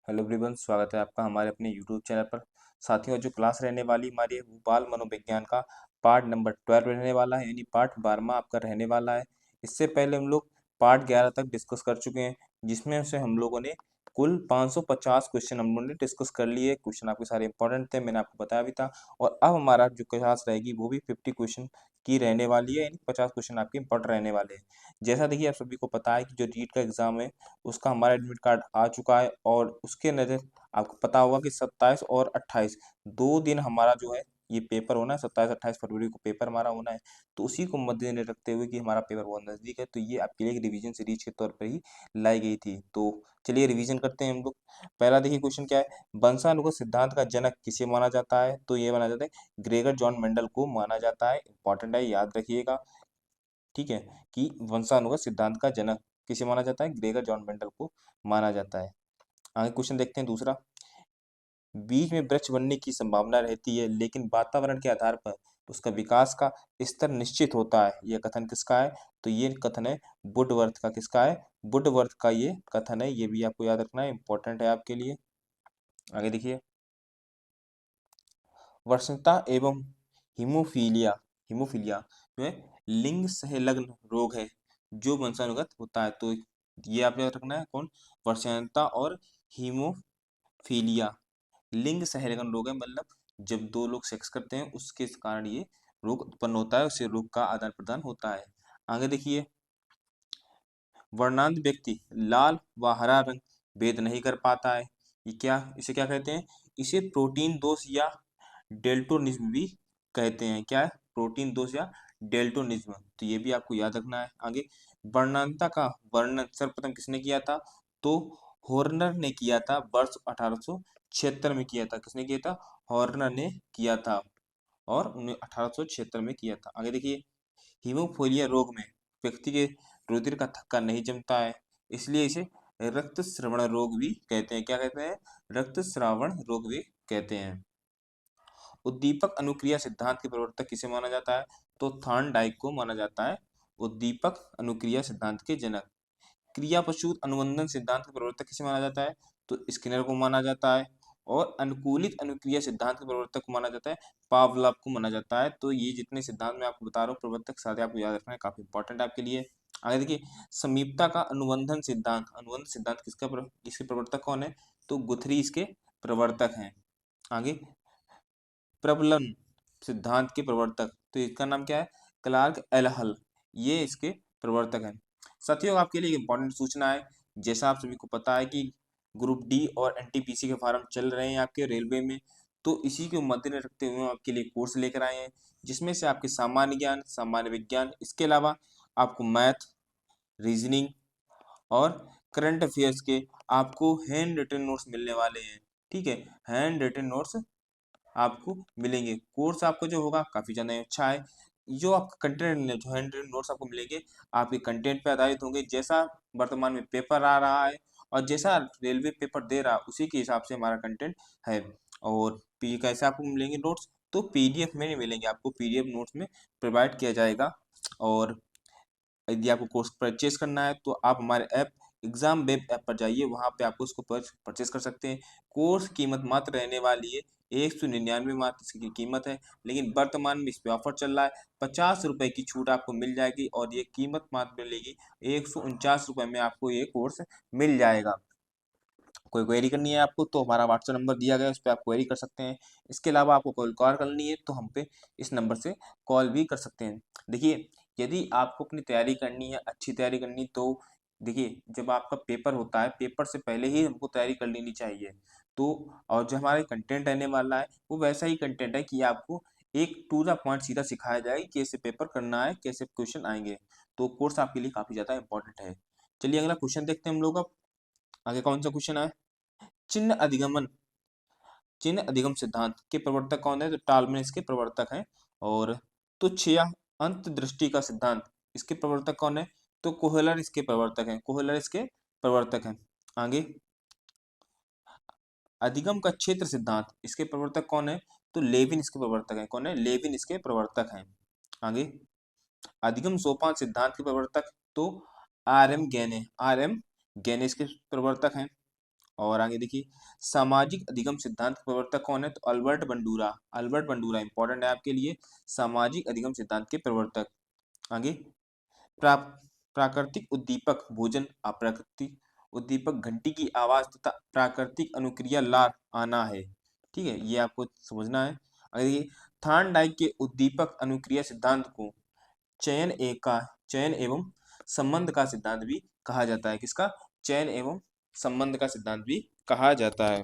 Hello everyone, स्वागत है आपका हमारे अपने यूट्यूब चैनल पर। साथियों, जो क्लास रहने वाली हमारी है वो बाल मनोविज्ञान का पार्ट नंबर 12 रहने वाला है, यानी पार्ट 12वां आपका रहने वाला है। इससे पहले हम लोग पार्ट 11 तक डिस्कस कर चुके हैं, जिसमें से हम लोगों ने कुल 550 क्वेश्चन हम लोगों ने डिस्कस कर लिए। क्वेश्चन आपके सारे इंपॉर्टेंट थे, मैंने आपको बताया भी था। और अब हमारा जो क्लास रहेगी वो भी 50 क्वेश्चन की रहने वाली है, यानी 50 क्वेश्चन आपके इंपॉर्टेंट रहने वाले हैं। जैसा देखिए, आप सभी को पता है कि जो रीट का एग्जाम है उसका हमारा एडमिट कार्ड आ चुका है, और उसके नज़र आपको पता होगा कि 27 और 28 2 दिन हमारा जो है ये पेपर होना है। 27-28 फरवरी को पेपर हमारा होना है। तो उसी को मद्देनजर रखते हुए कि हमारा पेपर बहुत नज़दीक है, तो ये आपके लिए एक रिवीजन सीरीज के तौर पर ही लाई गई थी। तो चलिए रिवीजन करते हैं हम लोग। पहला देखिए क्वेश्चन क्या है, वंशानुगत सिद्धांत का जनक किसे माना जाता है? तो ये माना जाता है ग्रेगर जॉन मेंडल को माना जाता है। इंपॉर्टेंट है, याद रखिएगा। ठीक है, कि वंशानुगत सिद्धांत का जनक किसे माना जाता है? ग्रेगर जॉन मेंडल को माना जाता है। आगे क्वेश्चन देखते हैं दूसरा। बीज में वृक्ष बनने की संभावना रहती है, लेकिन वातावरण के आधार पर उसका विकास का स्तर निश्चित होता है। यह कथन किसका है? तो ये कथन है वुडवर्थ का। किसका है? वुडवर्थ का ये कथन है। ये भी आपको याद रखना है, इंपॉर्टेंट है आपके लिए। आगे देखिए, वर्षणता एवं हीमोफीलिया। हीमोफीलिया जो है लिंग सहलग्न रोग है जो वंशानुगत होता है। तो ये आप याद रखना है, कौन? वर्षणता और हीमोफीलिया लिंग सहलग्न रोग है, मतलब जब दो लोग सेक्स करते हैं उसके कारण ये रोग उत्पन्न होता है, उससे रोग का आदान प्रदान होता है। आगे देखिए, वर्णांध व्यक्ति लाल व हरा रंग भेद नहीं कर पाता है। ये क्या, इसे क्या कहते हैं? इसे प्रोटीन दोष या डेल्टोनिज्म भी कहते हैं। क्या है? प्रोटीन दोष या डेल्टोनिज्म। तो ये भी आपको याद रखना है। आगे, वर्णांधता का वर्णन सर्वप्रथम किसने किया था? तो हॉर्नर ने किया था, वर्ष 1876 में किया था। किसने किया था? हॉर्नर ने किया था, और उन्हें 1876 में किया था। आगे देखिए, हीमोफीलिया रोग में व्यक्ति के रुधिर का थक्का नहीं जमता है, इसलिए इसे रक्त श्रवण रोग भी कहते हैं। क्या कहते हैं? रक्त श्रावण रोग भी कहते हैं। उद्दीपक अनुक्रिया सिद्धांत के प्रवर्तक किसे माना जाता है? तो थॉर्नडाइक को माना जाता है उद्दीपक अनुक्रिया सिद्धांत के जनक। क्रिया पशु अनुबंधन सिद्धांत के प्रवर्तक किसे माना जाता है? तो स्किनर को माना जाता है। और अनुकूलित अनुक्रिया सिद्धांत के प्रवर्तक को माना जाता है पावलव को माना जाता है। तो ये जितने सिद्धांत मैं आपको बता रहा हूँ प्रवर्तक, सारे आपको याद रखना है, काफी इंपॉर्टेंट है आपके लिए। आगे देखिए, समीपता का अनुबंधन सिद्धांत। अनुबंध सिद्धांत इसके प्रवर्तक कौन है? तो गुथरी इसके प्रवर्तक हैं। आगे, प्रबलन सिद्धांत के प्रवर्तक, तो इसका नाम क्या है? क्लार्क एलहल, ये इसके प्रवर्तक हैं। साथियों, आपके लिए इंपॉर्टेंट सूचना है। जैसा आप सभी को पता है कि ग्रुप डी और एनटीपीसी के फॉर्म चल रहे हैं आपके रेलवे में, तो इसी को मद्देनजर रखते हुए हम आपके लिए कोर्स लेकर आए हैं, जिसमें से आपके सामान्य ज्ञान, सामान्य विज्ञान, इसके अलावा आपको मैथ, रीजनिंग और करंट अफेयर्स के आपको हैंड रिटन नोट्स मिलने वाले हैं। ठीक है, हैंड रिटन नोट्स आपको मिलेंगे। कोर्स आपको जो होगा काफ़ी ज़्यादा अच्छा है। जो आपका कंटेंट, जो हैंड रिटन नोट्स आपको मिलेंगे, आपके कंटेंट पे आधारित होंगे। जैसा वर्तमान में पेपर आ रहा है और जैसा रेलवे पेपर दे रहा है, उसी के हिसाब से हमारा कंटेंट है। और पी कैसे आपको मिलेंगे नोट्स? तो पीडीएफ में नहीं मिलेंगे आपको, पीडीएफ नोट्स में प्रोवाइड किया जाएगा। और यदि आपको कोर्स परचेज करना है तो आप हमारे ऐप एग्जाम वेब ऐप पर जाइए, वहाँ पे आपको उसको परचेज कर सकते हैं। कोर्स कीमत मात्र रहने वाली है 199 मात्र इसकी कीमत है, लेकिन वर्तमान में इस पे ऑफर चल रहा है। 50 रुपए की छूट आपको मिल जाएगी, और ये कीमत मात्र मिलेगी 149 रुपए में आपको ये कोर्स मिल जाएगा। कोई क्वेरी करनी है आपको तो हमारा व्हाट्सएप नंबर दिया गया है, उस पर आप क्वेरी कर सकते हैं। इसके अलावा आपको कोई कॉल करनी है तो हम पे इस नंबर से कॉल भी कर सकते हैं। देखिए, यदि आपको अपनी तैयारी करनी है, अच्छी तैयारी करनी, तो देखिए, जब आपका पेपर होता है, पेपर से पहले ही हमको तैयारी कर लेनी चाहिए। तो और जो हमारा कंटेंट रहने वाला है वो वैसा ही कंटेंट है कि आपको एक टू द पॉइंट सीधा सिखाया जाए कि कैसे पेपर करना है, कैसे क्वेश्चन आएंगे। तो कोर्स आपके लिए काफ़ी ज़्यादा इंपॉर्टेंट है। चलिए अगला क्वेश्चन देखते हैं हम लोग अब। आगे कौन सा क्वेश्चन है? चिन्ह अधिगमन, चिन्ह अधिगम सिद्धांत के प्रवर्तक कौन है? तो टालमन इसके प्रवर्तक हैं। और तुच्छ या अंतर्दृष्टि का सिद्धांत, इसके प्रवर्तक कौन है? तो कोहलर इसके प्रवर्तक हैं। कोहलर इसके प्रवर्तक हैं। आगे, अधिगम का क्षेत्र सिद्धांत, इसके प्रवर्तक कौन है? तो लेविन इसके प्रवर्तक हैं। कौन है? लेविन इसके प्रवर्तक हैं। आगे, अधिगम सोपान सिद्धांत के प्रवर्तक, तो R M Gagne, R M Gagne इसके प्रवर्तक हैं। और आगे देखिए, सामाजिक अधिगम सिद्धांत के प्रवर्तक कौन है? तो Albert Bandura. Albert Bandura important है आपके लिए, सामाजिक अधिगम सिद्धांत के प्रवर्तक। आगे, प्रा, प्राकृतिक उद्दीपक भोजन, अप्राकृतिक उद्दीपक घंटी की आवाज तथा प्राकृतिक अनुक्रिया लार आना है। ठीक है, ये आपको समझना है। आगे देखिए, थॉर्नडाइक के उद्दीपक अनुक्रिया सिद्धांत को चयन एवं संबंध का सिद्धांत भी कहा जाता है। किसका? चयन एवं संबंध का सिद्धांत भी कहा जाता है।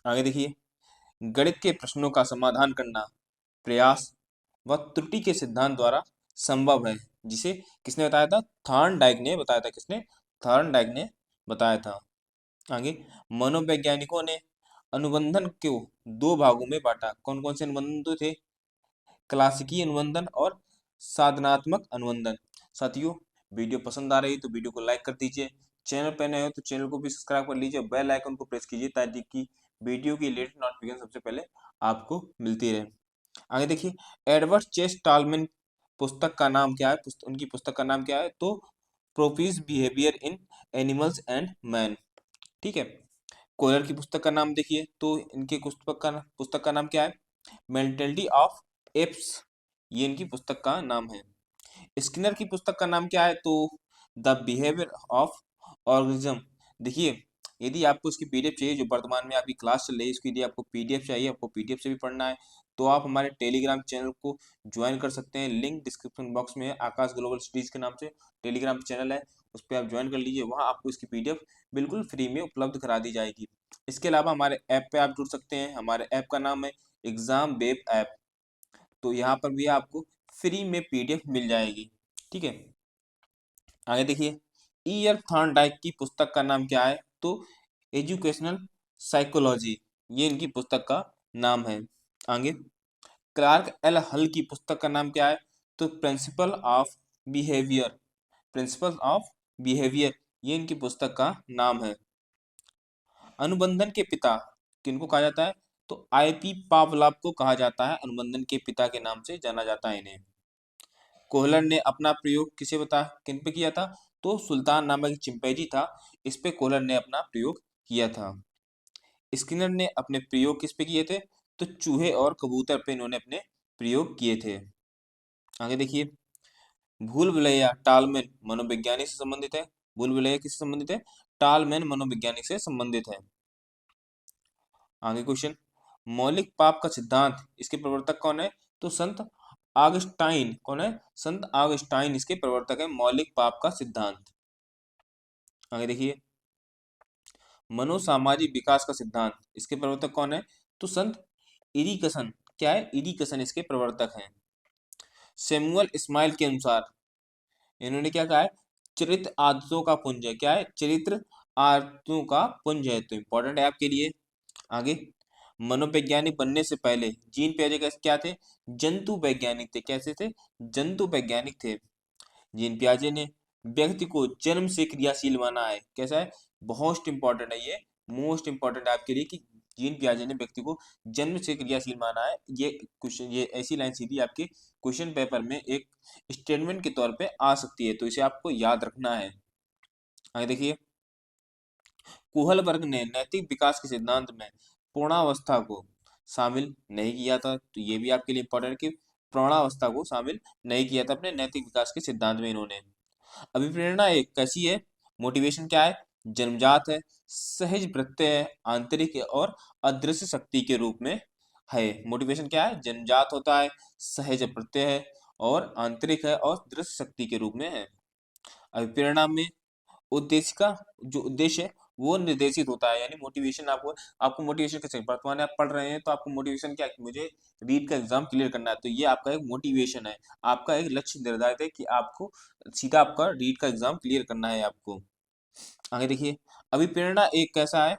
आगे देखिए, गणित के प्रश्नों का समाधान करना प्रयास व त्रुटि के सिद्धांत द्वारा संभव है, जिसे किसने बताया था? थॉर्नडाइक ने बताया था। किसने? थॉर्नडाइक ने बताया था। आगे, मनोवैज्ञानिकों ने अनुबंधन को दो भागों में बांटा। कौन कौन से अनुबंधन तो थे? क्लासिकी अनुबंधन और साधनात्मक अनुबंधन। साथियों, वीडियो पसंद आ रही है तो वीडियो को लाइक कर दीजिए, चैनल पर नए हो तो चैनल को भी सब्सक्राइब कर लीजिए, बेल आइकन को प्रेस कीजिए ताकि कि वीडियो की लेटेस्ट नोटिफिकेशन सबसे पहले आपको मिलती रहे। आगे देखिए, एडवर्ड चेस टालमैन पुस्तक का नाम क्या है? उनकी पुस्तक का नाम क्या है? तो प्रोफिस behaviour in animals and man. ठीक है, कोयलर की पुस्तक का नाम देखिए, तो इनके पुस्तक का नाम क्या है? मेंटेलिटी ऑफ एप्स, ये इनकी पुस्तक का नाम है। स्किनर की पुस्तक का नाम क्या है? तो द बिहेवियर ऑफ ऑर्गेनिज्म। देखिए, यदि आपको इसकी पीडीएफ चाहिए, जो वर्तमान में आपकी क्लास चल रही है, इसकी यदि आपको पीडीएफ चाहिए, आपको पीडीएफ से भी पढ़ना है, तो आप हमारे टेलीग्राम चैनल को ज्वाइन कर सकते हैं। लिंक डिस्क्रिप्शन बॉक्स में है। आकाश ग्लोबल स्टडीज के नाम से टेलीग्राम चैनल है, उस पर आप ज्वाइन कर लीजिए। वहाँ आपको इसकी पीडीएफ बिल्कुल फ्री में उपलब्ध करा दी जाएगी। इसके अलावा हमारे ऐप पे आप जुड़ सकते हैं। हमारे ऐप का नाम है एग्जाम वेब ऐप, तो यहाँ पर भी आपको फ्री में पीडीएफ मिल जाएगी। ठीक है, आगे देखिए, ईयर थॉर्नडाइक की पुस्तक का नाम क्या है? तो एजुकेशनल साइकोलॉजी, ये इनकी पुस्तक का नाम है। आगे, क्लार्क एल हल की पुस्तक का नाम क्या है? तो principle of behaviour. Principle of behaviour, ये इनकी पुस्तक का नाम है। अनुबंधन के पिता किनको कहा जाता है? तो आईपी पावलव को कहा जाता है। अनुबंधन के पिता के नाम से जाना जाता है इन्हें। कोहलर ने अपना प्रयोग किन पे किया था? तो सुल्तान नामक एक चिंपैंजी था, इस पे कोहलर ने अपना प्रयोग किया था। स्किनर ने अपने प्रयोग किस पे किए थे? तो चूहे और कबूतर पे इन्होंने अपने प्रयोग किए थे। आगे देखिए, भूल भुलैया टालमैन मनोवैज्ञानिक से संबंधित है। भूल भुलैया किससे संबंधित है? टालमैन मनोवैज्ञानिक से संबंधित है। आगे क्वेश्चन, मौलिक पाप का सिद्धांत, इसके प्रवर्तक कौन है? तो संत ऑगस्टाइन। कौन है? संत ऑगस्टाइन इसके प्रवर्तक है, मौलिक पाप का सिद्धांत। आगे देखिए, मनोसामाजिक विकास का सिद्धांत, इसके प्रवर्तक कौन है? तो संत इरिकसन। क्या है? इरिकसन इसके प्रवर्तक हैं। सैमुअल इस्माइल के अनुसार इन्होंने क्या कहा है? चरित्र आदतों का पुंज है। क्या है? चरित्र आदतों का पुंज है, तो इंपॉर्टेंट है आपके लिए। आगे, मनोवैज्ञानिक बनने से पहले जीन पियाजे कैसे क्या थे? जंतु वैज्ञानिक थे। कैसे थे? जंतु वैज्ञानिक थे। जीन पियाजे ने व्यक्ति को जन्म से क्रियाशील माना है। कैसा है? बहुत इंपॉर्टेंट है ये, मोस्ट इंपॉर्टेंट है आपके लिए कि जीन पियाजे ने व्यक्ति को जन्म से क्रियाशील माना है। ये क्वेश्चन, ये ऐसी लाइन सीधी आपके क्वेश्चन पेपर में एक स्टेटमेंट के तौर पे आ सकती है, तो इसे आपको याद रखना है। आगे देखिए, कुहल वर्ग ने नैतिक विकास के सिद्धांत में पूर्णावस्था को शामिल नहीं किया था, तो ये भी आपके लिए इंपॉर्टेंट है कि पूर्णावस्था को शामिल नहीं किया था अपने नैतिक विकास के सिद्धांत में इन्होंने। अभिप्रेरणा एक कैसी है? मोटिवेशन क्या है? जन्मजात है, सहज प्रत्यय है, आंतरिक है और अदृश्य शक्ति के रूप में है। मोटिवेशन क्या है? जन्मजात होता है, सहज प्रत्यय है और आंतरिक है और दृश्य शक्ति के रूप में है। अभिप्रेरणा में उद्देश्य का जो उद्देश्य है वो निर्देशित होता है, यानी मोटिवेशन आपको मोटिवेशन कैसे? वर्तमान में आप पढ़ रहे हैं तो आपको मोटिवेशन क्या है? कि मुझे रीट का एग्जाम क्लियर करना है, तो ये आपका एक मोटिवेशन है। आपका एक लक्ष्य निर्धारित है कि आपको सीधा आपका रीट का एग्जाम क्लियर करना है आपको। आगे देखिए, अभिप्रेरणा एक कैसा है?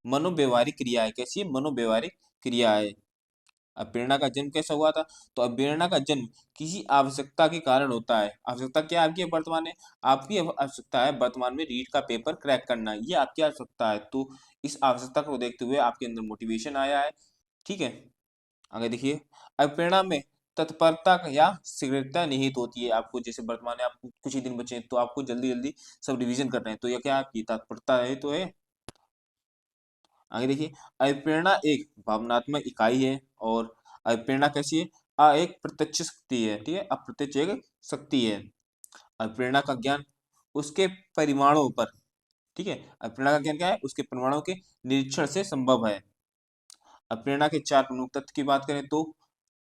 मनोव्यवहारिक क्रिया है। कैसी है? मनोव्यवहारिक क्रिया है। अब प्रेरणा का जन्म कैसे हुआ था? तो अब प्रेरणा का जन्म किसी आवश्यकता के कारण होता है। आवश्यकता क्या है आपकी वर्तमान में? आपकी आवश्यकता है वर्तमान में रीट का पेपर क्रैक करना, ये आपकी आवश्यकता है। तो इस आवश्यकता को देखते हुए आपके अंदर मोटिवेशन आया है। ठीक है, आगे देखिए, अब प्रेरणा में तत्परता या शीघ्रता निहित होती है। आपको जैसे वर्तमान में आपको कुछ ही दिन बचे हैं, तो आपको जल्दी जल्दी सब रिवीजन करना है, तो यह क्या आपकी तत्परता है तो है। आगे देखिए, अभिप्रेरणा एक भावनात्मक इकाई है और अभिप्रेरणा कैसी है, एक प्रत्यक्ष शक्ति है, ठीक है, अप्रत्यक्ष एक शक्ति है। अभिप्रेरणा का ज्ञान उसके परिमाणों पर, ठीक है, अभिप्रेरणा का ज्ञान क्या है, उसके परिमाणों के निरीक्षण से संभव है। अभिप्रेरणा के चार प्रमुख तत्व की बात करें तो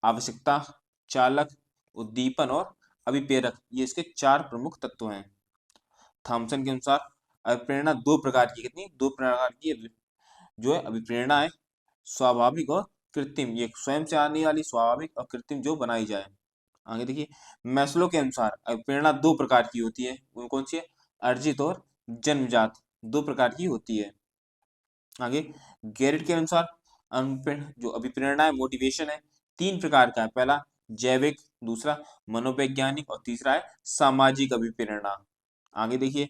आवश्यकता, चालक, उद्दीपन और अभिप्रेरक, ये इसके चार प्रमुख तत्व हैं। थॉमसन के अनुसार अभिप्रेरणा दो प्रकार की, कितनी, दो प्रकार की जो है अभिप्रेरणा है, स्वाभाविक और कृत्रिम, ये स्वयं से आने वाली स्वाभाविक और कृत्रिम जो बनाई जाए। आगे देखिए, मैस्लो के अनुसार अभिप्रेरणा दो प्रकार की होती है, वो कौन सी है, अर्जित और जन्मजात, दो प्रकार की होती है। आगे गैरेट के अनुसार जो अभिप्रेरणा है, मोटिवेशन है, तीन प्रकार का है, पहला जैविक, दूसरा मनोवैज्ञानिक और तीसरा है सामाजिक अभिप्रेरणा। आगे देखिए,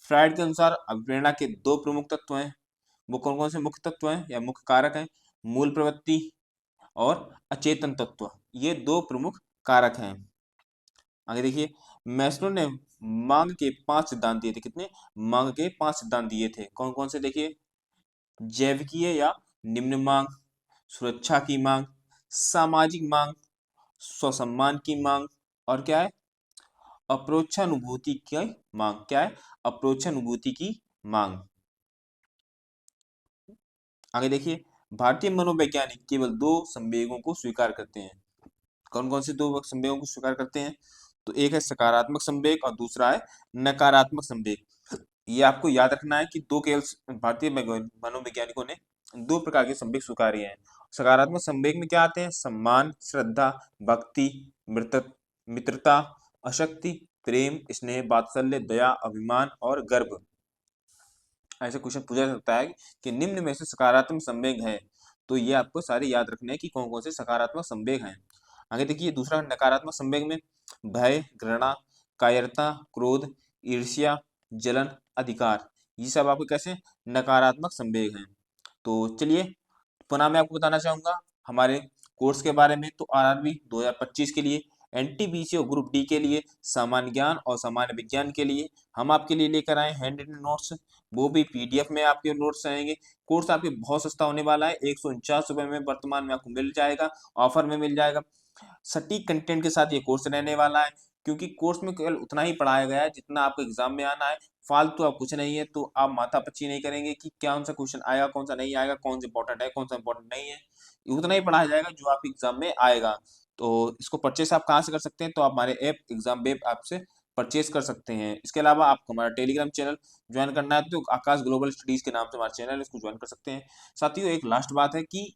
फ्रायड के अनुसार अभिप्रेरणा के दो प्रमुख तत्व हैं, वो कौन कौन से मुख्य तत्व हैं या मुख्य कारक हैं, मूल प्रवृत्ति और अचेतन तत्व, ये दो प्रमुख कारक हैं। आगे देखिए, मैस्लो ने मांग के 5 सिद्धांत दिए थे, कितने, मांग के 5 सिद्धांत दिए थे, कौन कौन से देखिए, जैविकीय या निम्न मांग, सुरक्षा की मांग, सामाजिक मांग, स्वसम्मान की मांग और क्या है, अप्रोक्षानुभूति की मांग, क्या है, अप्रोक्षानुभूति की मांग। आगे देखिए, भारतीय मनोवैज्ञानिक केवल दो संवेगों को स्वीकार करते हैं, कौन कौन से दो संवेगों को स्वीकार करते हैं, तो एक है सकारात्मक संवेग और दूसरा है नकारात्मक संवेग। ये आपको याद रखना है कि दो केवल भारतीय मनोवैज्ञानिकों ने दो प्रकार के संवेग स्वीकारे हैं। सकारात्मक संवेग में क्या आते हैं, सम्मान, श्रद्धा, भक्ति, मित्रता, अशक्ति, प्रेम, स्नेह, वात्सल्य, दया, अभिमान और गर्व। ऐसे क्वेश्चन पूछा जा सकता है कि निम्न में से सकारात्मक संवेग है, तो ये आपको सारे याद रखने हैं कि कौन कौन से सकारात्मक संवेग हैं। आगे देखिए, दूसरा नकारात्मक संवेग में भय, घृणा, कायरता, क्रोध, ईर्ष्या, जलन, अधिकार, ये सब आपको कैसे नकारात्मक संवेग हैं। तो चलिए पुनः मैं आपको बताना चाहूंगा हमारे कोर्स के बारे में। तो आरआरबी 2025 के लिए, एनटीपीसी और ग्रुप डी के लिए, सामान्य ज्ञान और सामान्य विज्ञान के लिए हम आपके लिए लेकर आए हैंड रिटन नोट्स, वो भी पीडीएफ में आपके नोट्स रहेंगे। कोर्स आपके बहुत सस्ता होने वाला है, 149 रुपए में वर्तमान में आपको मिल जाएगा, ऑफर में मिल जाएगा। सटीक कंटेंट के साथ ये कोर्स रहने वाला है, क्योंकि कोर्स में केवल उतना ही पढ़ाया गया है जितना आपको एग्जाम में आना है, फालतू आप कुछ नहीं है, तो आप माथापच्ची नहीं करेंगे कि कौन सा क्वेश्चन आएगा, कौन सा नहीं आएगा, कौन सा इंपॉर्टेंट है, कौन सा इंपॉर्टेंट नहीं है, उतना ही पढ़ाया जाएगा जो आप एग्जाम में आएगा। तो इसको परचेस आप कहाँ से कर सकते हैं, तो आप हमारे ऐप एग्जाम वेब ऐप से परचेस कर सकते हैं। इसके अलावा आपको हमारा टेलीग्राम चैनल ज्वाइन करना है तो आकाश ग्लोबल स्टडीज के नाम से हमारा चैनल है, इसको ज्वाइन कर सकते हैं। साथियों एक लास्ट बात है कि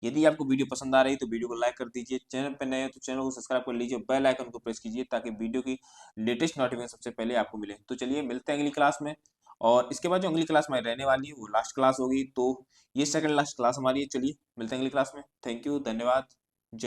यदि आपको वीडियो पसंद आ रही है तो वीडियो को लाइक कर दीजिए, चैनल पर नए हैं तो चैनल को सब्सक्राइब कर लीजिए, बेल आइकन को प्रेस कीजिए ताकि वीडियो की लेटेस्ट नोटिफिकेशन सबसे पहले आपको मिले। तो चलिए मिलते हैं अगली क्लास में, और इसके बाद जो अगली क्लास हमारी रहने वाली है वो लास्ट क्लास होगी, तो ये सेकंड लास्ट क्लास हमारी है। चलिए मिलते हैं अगली क्लास में, थैंक यू, धन्यवाद।